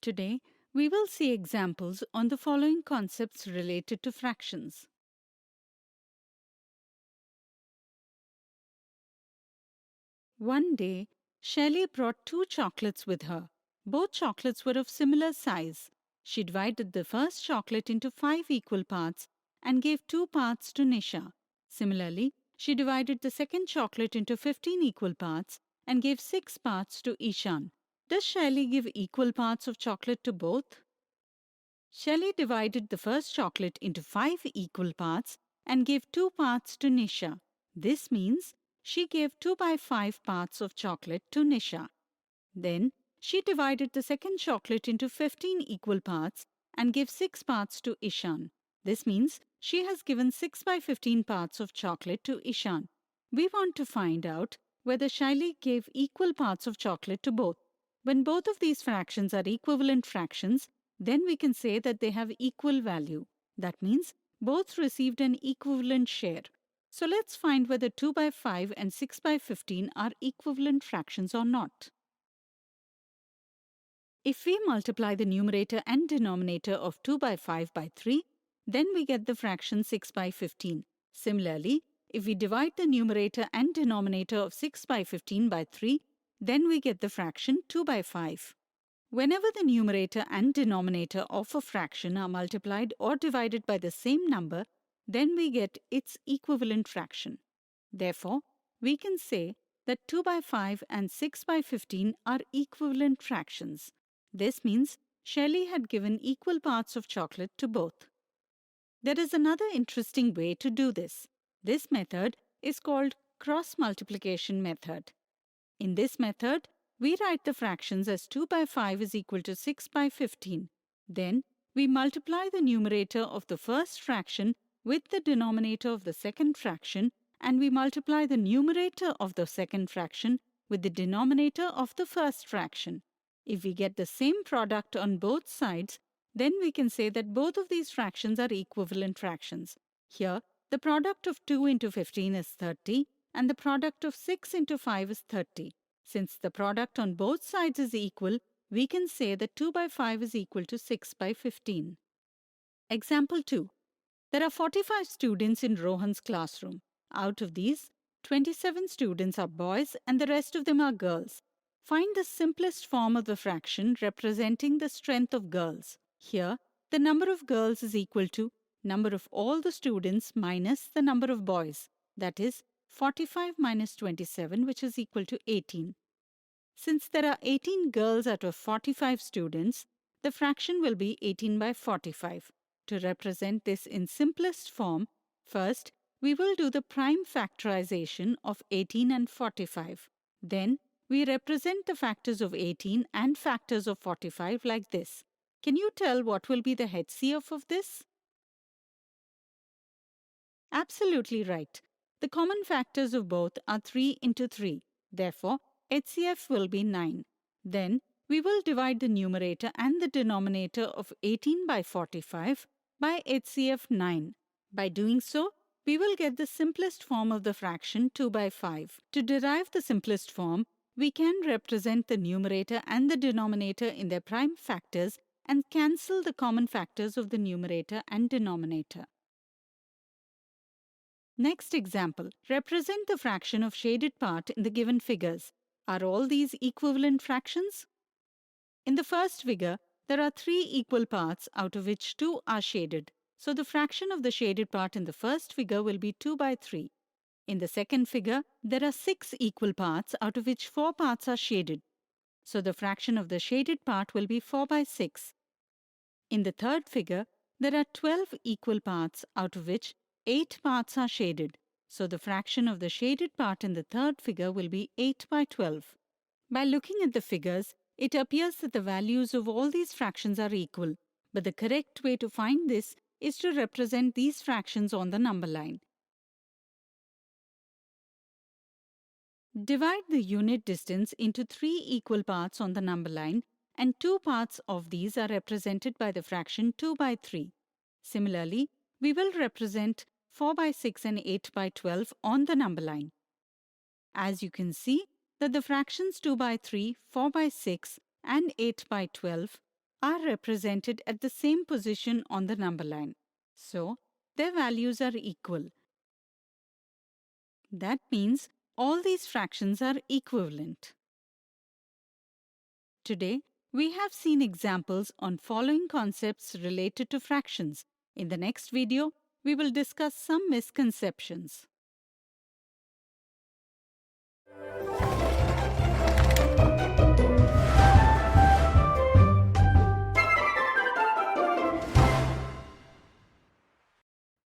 Today, we will see examples on the following concepts related to fractions. One day, Shelley brought 2 chocolates with her. Both chocolates were of similar size. She divided the first chocolate into 5 equal parts and gave 2 parts to Nisha. Similarly, she divided the second chocolate into 15 equal parts and gave 6 parts to Ishan. Does Shelley give equal parts of chocolate to both? Shelley divided the first chocolate into 5 equal parts and gave 2 parts to Nisha. This means she gave 2 by 5 parts of chocolate to Nisha. Then she divided the second chocolate into 15 equal parts and gave 6 parts to Ishan. This means she has given 6 by 15 parts of chocolate to Ishan. We want to find out whether Shelley gave equal parts of chocolate to both. When both of these fractions are equivalent fractions, then we can say that they have equal value. That means both received an equivalent share. So let's find whether 2 by 5 and 6 by 15 are equivalent fractions or not. If we multiply the numerator and denominator of 2 by 5 by 3, then we get the fraction 6 by 15. Similarly, if we divide the numerator and denominator of 6 by 15 by 3, then we get the fraction 2 by 5. Whenever the numerator and denominator of a fraction are multiplied or divided by the same number, then we get its equivalent fraction. Therefore, we can say that 2 by 5 and 6 by 15 are equivalent fractions. This means Shelley had given equal parts of chocolate to both. There is another interesting way to do this. This method is called cross multiplication method. In this method, we write the fractions as 2 by 5 is equal to 6 by 15. Then, we multiply the numerator of the first fraction with the denominator of the second fraction, and we multiply the numerator of the second fraction with the denominator of the first fraction. If we get the same product on both sides, then we can say that both of these fractions are equivalent fractions. Here, the product of 2 into 15 is 30, and the product of 6 into 5 is 30. Since the product on both sides is equal, we can say that 2 by 5 is equal to 6 by 15. Example 2. There are 45 students in Rohan's classroom. Out of these, 27 students are boys and the rest of them are girls. Find the simplest form of the fraction representing the strength of girls. Here, the number of girls is equal to number of all the students minus the number of boys. That is, 45 minus 27, which is equal to 18. Since there are 18 girls out of 45 students, the fraction will be 18 by 45. To represent this in simplest form, first, we will do the prime factorization of 18 and 45. Then, we represent the factors of 18 and factors of 45 like this. Can you tell what will be the HCF of this? Absolutely right. The common factors of both are 3 into 3. Therefore, HCF will be 9. Then, we will divide the numerator and the denominator of 18 by 45 by HCF 9. By doing so, we will get the simplest form of the fraction 2 by 5. To derive the simplest form, we can represent the numerator and the denominator in their prime factors and cancel the common factors of the numerator and denominator. Next example, represent the fraction of shaded part in the given figures. Are all these equivalent fractions? In the first figure, there are 3 equal parts out of which 2 are shaded. So the fraction of the shaded part in the first figure will be 2 by 3. In the second figure, there are 6 equal parts out of which 4 parts are shaded. So the fraction of the shaded part will be 4 by 6. In the third figure, there are 12 equal parts out of which 8 parts are shaded. So the fraction of the shaded part in the third figure will be 8 by 12. By looking at the figures, it appears that the values of all these fractions are equal. But the correct way to find this is to represent these fractions on the number line. Divide the unit distance into 3 equal parts on the number line, and 2 parts of these are represented by the fraction 2 by 3. Similarly, we will represent 4 by 6 and 8 by 12 on the number line. As you can see that the fractions 2 by 3, 4 by 6 and 8 by 12 are represented at the same position on the number line. So, their values are equal. That means all these fractions are equivalent. Today, we have seen examples on following concepts related to fractions. In the next video, we will discuss some misconceptions.